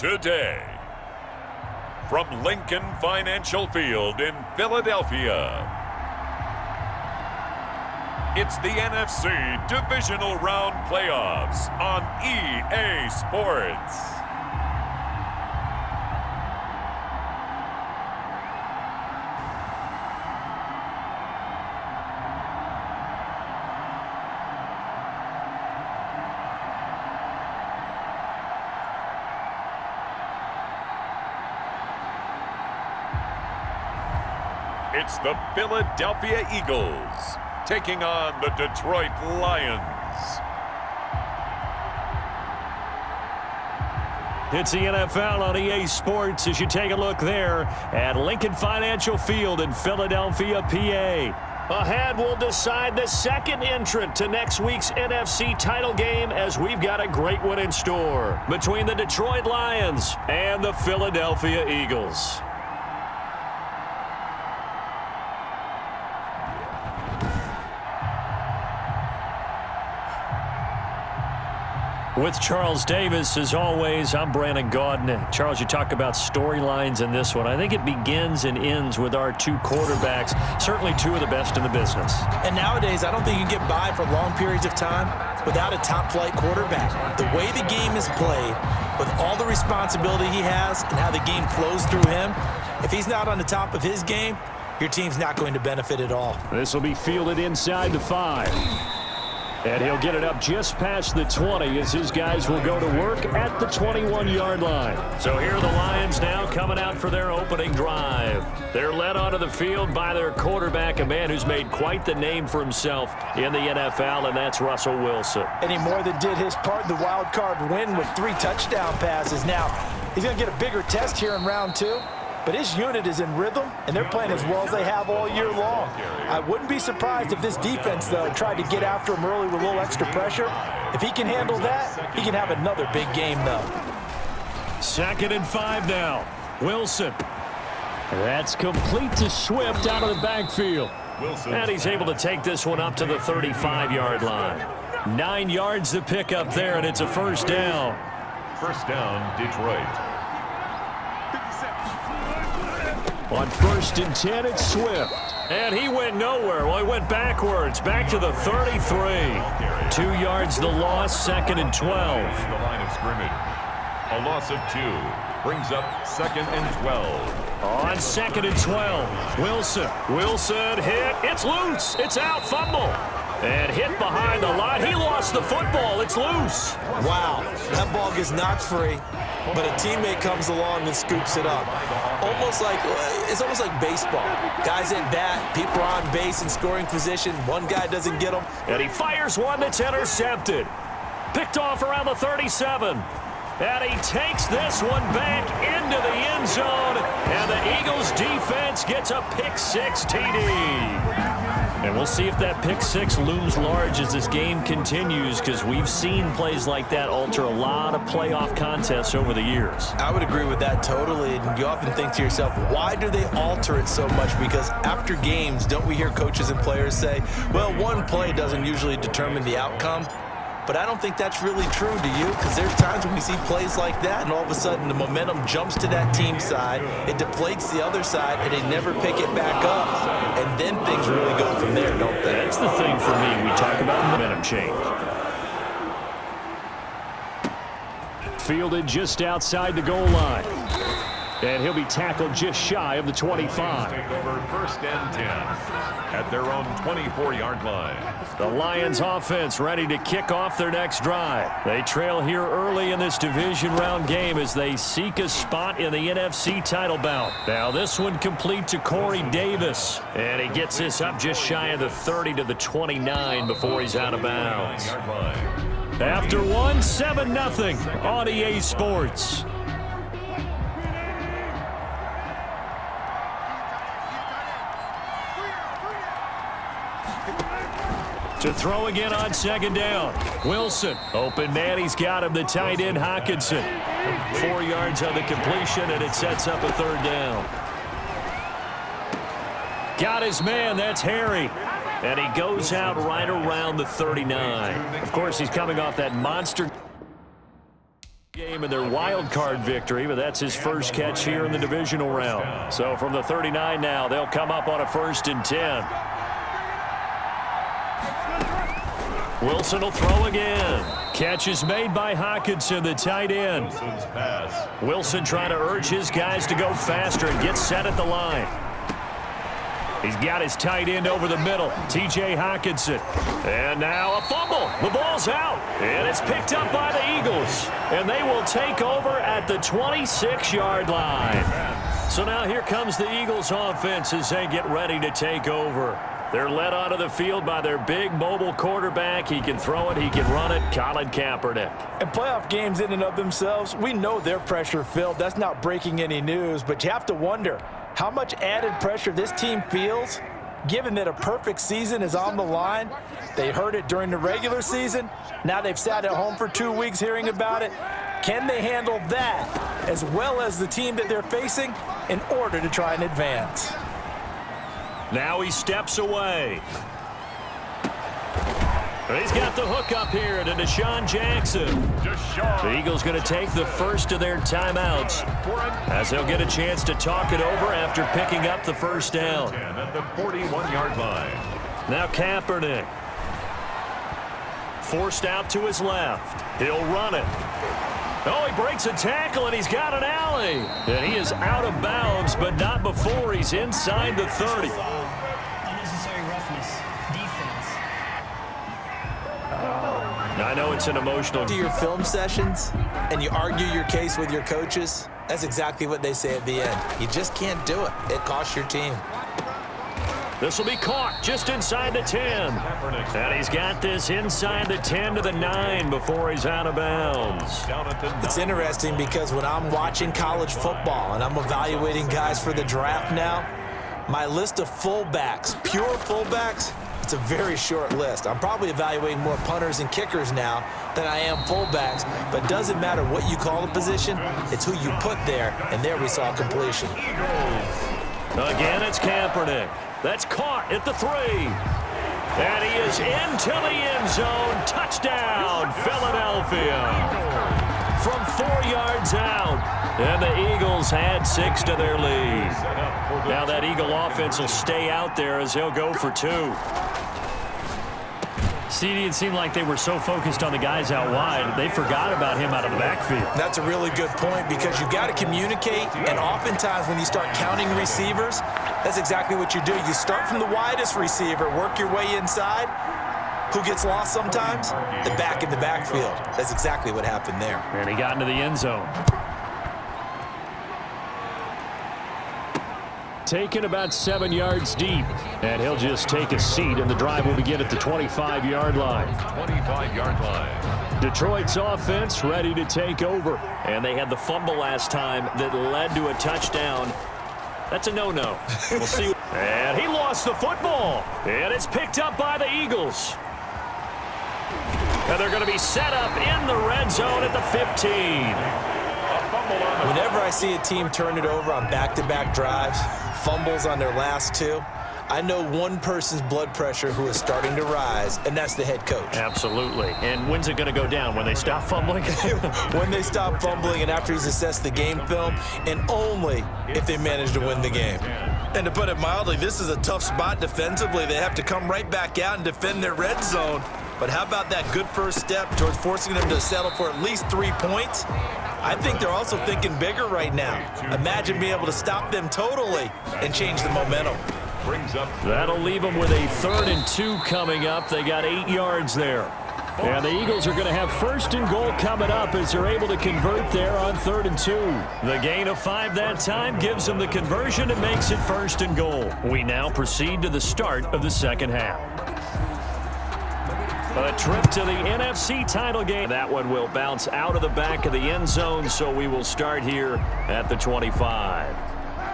today. From Lincoln Financial Field in Philadelphia, it's the NFC Divisional Round Playoffs on EA Sports. It's the Philadelphia Eagles taking on the Detroit Lions. It's the NFL on EA Sports as you take a look there at Lincoln Financial Field in Philadelphia, PA. Ahead, we'll decide the second entrant to next week's NFC title game as we've got a great one in store between the Detroit Lions and the Philadelphia Eagles. With Charles Davis, as always, I'm Brandon Gaudin. Charles, you talk about storylines in this one. I think it begins and ends with our two quarterbacks, certainly two of the best in the business. And nowadays, I don't think you can get by for long periods of time without a top-flight quarterback. The way the game is played, with all the responsibility he has and how the game flows through him, if he's not on the top of his game, your team's not going to benefit at all. This will be fielded inside the 5. And he'll get it up just past the 20 as his guys will go to work at the 21-yard line. So here are the Lions now coming out for their opening drive. They're led onto the field by their quarterback, a man who's made quite the name for himself in the NFL, and that's Russell Wilson. And he more than did his part in the wild card win with 3 touchdown passes. Now, he's going to get a bigger test here in round 2. But his unit is in rhythm, and they're playing as well as they have all year long. I wouldn't be surprised if this defense, though, tried to get after him early with a little extra pressure. If he can handle that, he can have another big game, though. 2nd and 5 now. Wilson. That's complete to Swift out of the backfield. And he's able to take this one up to the 35-yard line. 9 yards to pick up there, and it's a first down. First down, Detroit. On 1st and 10, it's Swift. And he went nowhere. Well, he went backwards, back to the 33. 2 yards the loss, 2nd and 12. The line of scrimmage. A loss of 2 brings up 2nd and 12. On 2nd and 12, Wilson hit. It's loose. It's out. Fumble. And hit behind the line. He lost the football. It's loose. Wow, that ball gets knocked free, but a teammate comes along and scoops it up. It's almost like baseball. Guys at bat, people are on base in scoring position. One guy doesn't get them. And he fires one that's intercepted. Picked off around the 37. And he takes this one back into the end zone. And the Eagles defense gets a pick-6 TD. And we'll see if that pick-6 looms large as this game continues, because we've seen plays like that alter a lot of playoff contests over the years. I would agree with that totally. And you often think to yourself, why do they alter it so much? Because after games, don't we hear coaches and players say, well, one play doesn't usually determine the outcome? But I don't think that's really true, do you? Because there's times when we see plays like that, and all of a sudden the momentum jumps to that team side, it deflates the other side, and they never pick it back up. And then things really go from there, don't they? That's the thing for me. We talk about momentum change. Fielded just outside the goal line. And he'll be tackled just shy of the 25. Take over 1st and 10 at their own 24-yard line. The Lions offense ready to kick off their next drive. They trail here early in this division round game as they seek a spot in the NFC title bout. Now this one complete to Corey Davis. And he gets this up just shy of the 30 to the 29 before he's out of bounds. After 7-0 on EA Sports. To throw again on 2nd down. Wilson, open man, he's got him, the tight end Hockenson. 4 yards on the completion, and it sets up a 3rd down. Got his man, that's Harry. And he goes out right around the 39. Of course, he's coming off that monster game game in their wild card victory, but that's his first catch here in the divisional round. So from the 39 now, they'll come up on a 1st and 10. Wilson will throw again. Catch is made by Hockenson, the tight end. Wilson trying to urge his guys to go faster and get set at the line. He's got his tight end over the middle, T.J. Hockenson. And now a fumble. The ball's out. And it's picked up by the Eagles. And they will take over at the 26-yard line. So now here comes the Eagles offense as they get ready to take over. They're led onto the field by their big mobile quarterback. He can throw it, he can run it, Colin Kaepernick. And playoff games in and of themselves, we know they're pressure-filled. That's not breaking any news, but you have to wonder how much added pressure this team feels, given that a perfect season is on the line. They heard it during the regular season. Now they've sat at home for 2 weeks hearing about it. Can they handle that as well as the team that they're facing in order to try and advance? Now he steps away. He's got the hook up here to Deshaun Jackson. The Eagles going to take the first of their timeouts as they'll get a chance to talk it over after picking up the first down. At the 41-yard line. Now Kaepernick. Forced out to his left. He'll run it. Oh, he breaks a tackle, and he's got an alley. And he is out of bounds, but not before he's inside the 30. Unnecessary roughness. Defense. I know it's an emotional... Do your film sessions and you argue your case with your coaches, that's exactly what they say at the end. You just can't do it. It costs your team. This will be caught just inside the 10. And he's got this inside the 10 to the 9 before he's out of bounds. It's interesting because when I'm watching college football and I'm evaluating guys for the draft now, my list of fullbacks, pure fullbacks, it's a very short list. I'm probably evaluating more punters and kickers now than I am fullbacks, but it doesn't matter what you call the position, it's who you put there, and there we saw completion. Again, it's Kaepernick. That's caught at the 3. And he is into the end zone. Touchdown, Philadelphia. From 4 yards out. And the Eagles add 6 to their lead. Now that Eagle offense will stay out there as they'll go for 2. CD, it seemed like they were so focused on the guys out wide, they forgot about him out of the backfield. That's a really good point because you've got to communicate, and oftentimes when you start counting receivers, that's exactly what you do. You start from the widest receiver, work your way inside. Who gets lost sometimes? The back in the backfield. That's exactly what happened there. And he got into the end zone. Taken about 7 yards deep. And he'll just take a seat, and the drive will begin at the 25-yard line. 25-yard line. Detroit's offense ready to take over. And they had the fumble last time that led to a touchdown. That's a no-no. We'll see. And he lost the football. And it's picked up by the Eagles. And they're going to be set up in the red zone at the 15. Whenever I see a team turn it over on back-to-back drives, fumbles on their last 2, I know one person's blood pressure who is starting to rise, and that's the head coach. Absolutely. And when's it going to go down? When they stop fumbling? When they stop fumbling and after he's assessed the game film, and only if they manage to win the game. And to put it mildly, this is a tough spot defensively. They have to come right back out and defend their red zone. But how about that good first step towards forcing them to settle for at least 3 points? I think they're also thinking bigger right now. Imagine being able to stop them totally and change the momentum. That'll leave them with a 3rd and 2 coming up. They got 8 yards there. And the Eagles are going to have 1st and goal coming up as they're able to convert there on 3rd and 2. The gain of 5 that time gives them the conversion and makes it 1st and goal. We now proceed to the start of the second half. A trip to the NFC title game. That one will bounce out of the back of the end zone, so we will start here at the 25.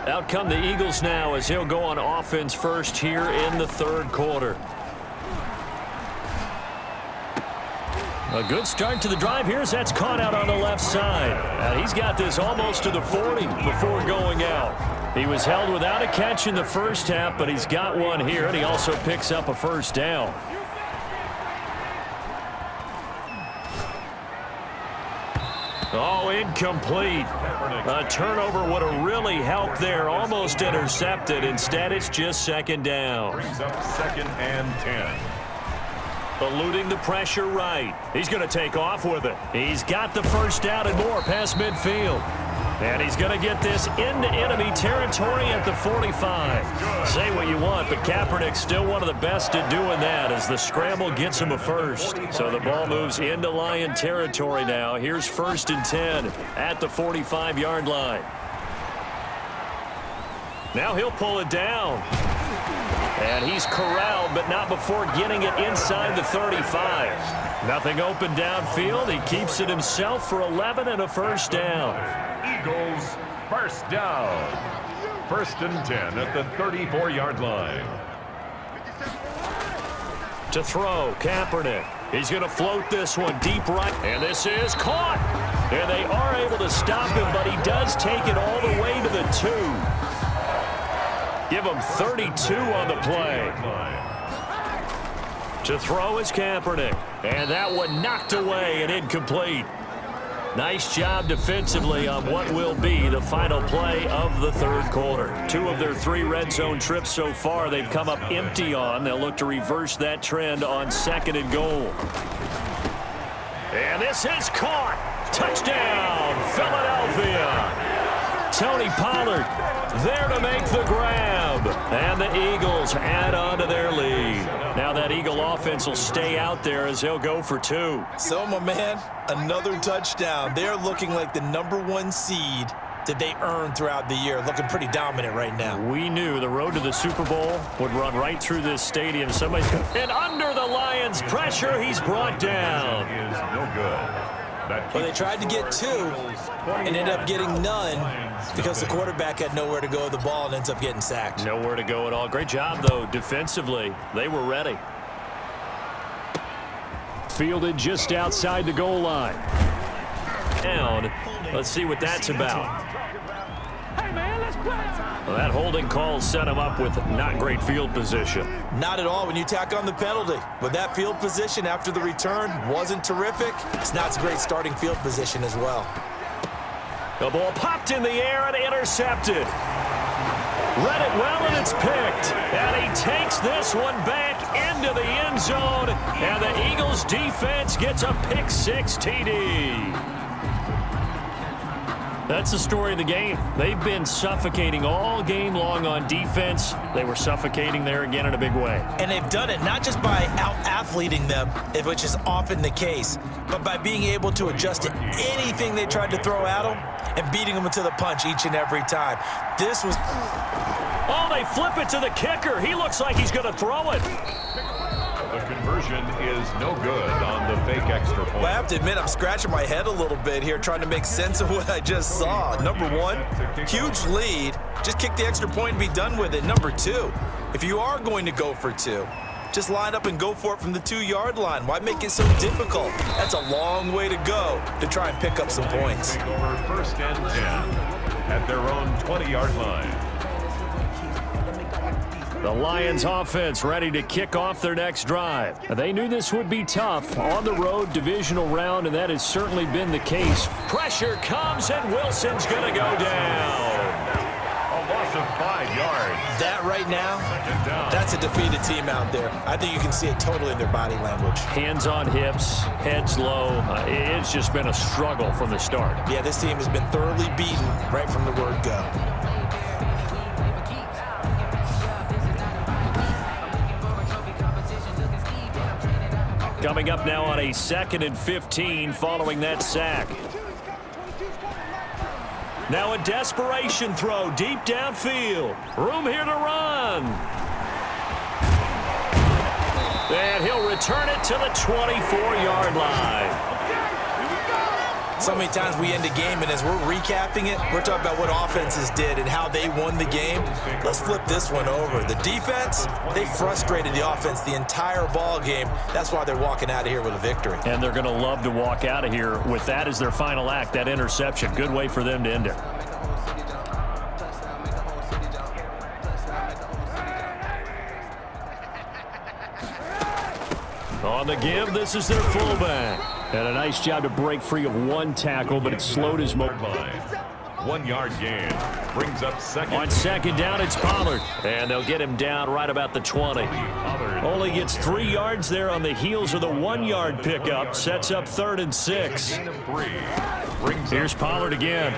Out come the Eagles now as he'll go on offense first here in the 3rd quarter. A good start to the drive here as that's caught out on the left side. And he's got this almost to the 40 before going out. He was held without a catch in the first half, but he's got one here, and he also picks up a 1st down. Oh, incomplete. A turnover would have really helped there. Almost intercepted. Instead, it's just second down. Brings up 2nd and 10. Eluding the pressure right. He's going to take off with it. He's got the first down and more past midfield. And he's going to get this into enemy territory at the 45. Say what you want, but Kaepernick's still one of the best at doing that as the scramble gets him a first. So the ball moves into Lion territory now. Here's 1st and 10 at the 45-yard line. Now he'll pull it down. And he's corralled, but not before getting it inside the 35. Nothing open downfield. He keeps it himself for 11 and a first down. Eagles first down. 1st and 10 at the 34-yard line. To throw, Kaepernick. He's going to float this one deep right. And this is caught. And they are able to stop him, but he does take it all the way to the 2. Give him 32 on the play. To throw is Kaepernick. And that one knocked away and incomplete. Nice job defensively on what will be the final play of the 3rd quarter. 2 of their 3 red zone trips so far they've come up empty on. They'll look to reverse that trend on 2nd and goal. And this is caught. Touchdown, Philadelphia. Tony Pollard there to make the grab. And the Eagles add on to their lead. Now that Eagle offense will stay out there as they'll go for 2. So, my man, another touchdown. They're looking like the #1 seed that they earned throughout the year. Looking pretty dominant right now. We knew the road to the Super Bowl would run right through this stadium. And under the Lions' pressure, he's brought down. Is no good. Well, they tried to get 2 and ended up getting none because the quarterback had nowhere to go with the ball and ends up getting sacked. Nowhere to go at all. Great job, though, defensively. They were ready. Fielded just outside the goal line. Down. Let's see what that's about. Well, that holding call set him up with not great field position. Not at all when you tack on the penalty. But that field position after the return wasn't terrific. It's not a great starting field position as well. The ball popped in the air and intercepted. Read it well, and it's picked. And he takes this one back into the end zone. And the Eagles defense gets a pick-6 TD. That's the story of the game. They've been suffocating all game long on defense. They were suffocating there again in a big way. And they've done it not just by out-athleting them, which is often the case, but by being able to adjust to anything they tried to throw at them and beating them to the punch each and every time. This was... Oh, they flip it to the kicker. He looks like he's going to throw it. The conversion is no good on the fake extra point. Well, I have to admit, I'm scratching my head a little bit here trying to make sense of what I just saw. Number 1, huge lead. Just kick the extra point and be done with it. Number 2, if you are going to go for 2, just line up and go for it from the 2-yard line. Why make it so difficult? That's a long way to go to try and pick up some points. Take over 1st and 10 at their own 20-yard line. The Lions offense ready to kick off their next drive. They knew this would be tough on the road divisional round, and that has certainly been the case. Pressure comes, and Wilson's going to go down. A loss of 5 yards. That right now, that's a defeated team out there. I think you can see it totally in their body language. Hands on hips, heads low. It's just been a struggle from the start. Yeah, this team has been thoroughly beaten right from the word go. Coming up now on a 2nd and 15 following that sack. Now a desperation throw deep downfield. Room here to run. And he'll return it to the 24-yard line. So many times we end a game, and as we're recapping it, we're talking about what offenses did and how they won the game. Let's flip this one over. The defense, they frustrated the offense the entire ball game. That's why they're walking out of here with a victory. And they're going to love to walk out of here with that as their final act, that interception. Good way for them to end it. On the give, this is their fullback. And a nice job to break free of one tackle, but it slowed his motion. 1 yard gain. Brings up second. On second down, it's Pollard. And they'll get him down right about the 20. Only gets 3 yards there on the heels of the 1 yard pickup. Sets up 3rd and 6. Here's Pollard again.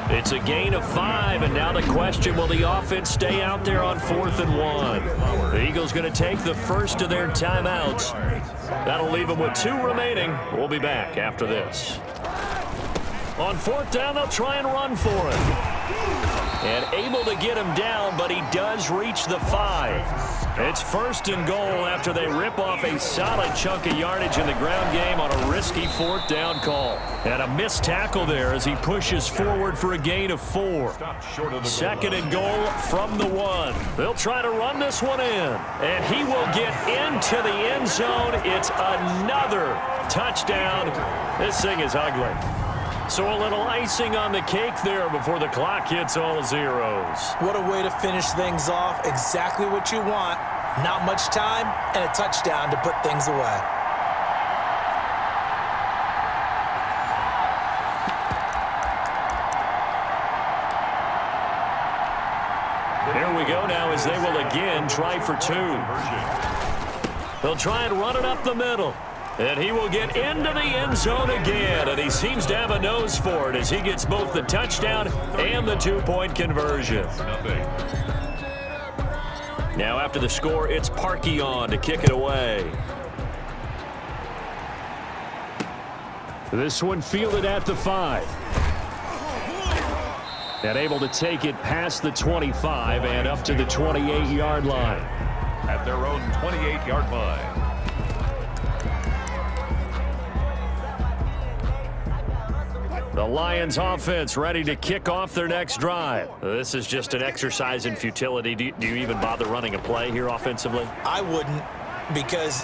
It's a gain of 5, and now the question, will the offense stay out there on 4th and 1? The Eagles going to take the first of their timeouts. That'll leave them with 2 remaining. We'll be back after this. On 4th down, they'll try and run for it. And able to get him down, but he does reach the 5. It's 1st and goal after they rip off a solid chunk of yardage in the ground game on a risky 4th down call. And a missed tackle there as he pushes forward for a gain of 4. 2nd and goal from the 1. They'll try to run this one in. And he will get into the end zone. It's another touchdown. This thing is ugly. So a little icing on the cake there before the clock hits all zeros. What a way to finish things off. Exactly what you want. Not much time and a touchdown to put things away. Here we go now as they will again try for 2. They'll try and run it up the middle. And he will get into the end zone again, and he seems to have a nose for it as he gets both the touchdown and the 2-point conversion. Now after the score, it's Parkey on to kick it away. This one fielded at the 5. And able to take it past the 25 and up to the 28-yard line. At their own 28-yard line. The Lions offense ready to kick off their next drive. This is just an exercise in futility. Do you even bother running a play here offensively? I wouldn't, because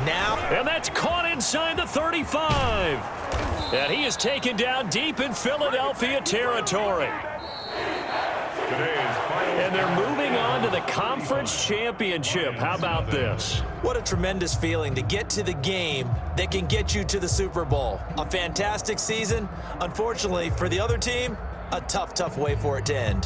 now... And that's caught inside the 35. And he is taken down deep in Philadelphia territory. And they're moving on to the conference championship. How about this? What a tremendous feeling to get to the game that can get you to the Super Bowl. A fantastic season. Unfortunately, for the other team, a tough, tough way for it to end.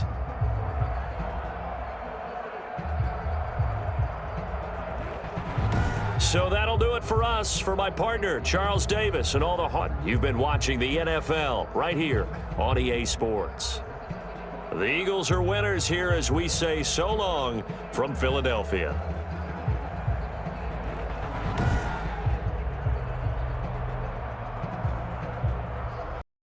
So that'll do it for us. For my partner, Charles Davis, and all the heart. You've been watching the NFL right here on EA Sports. The Eagles are winners here as we say so long from Philadelphia.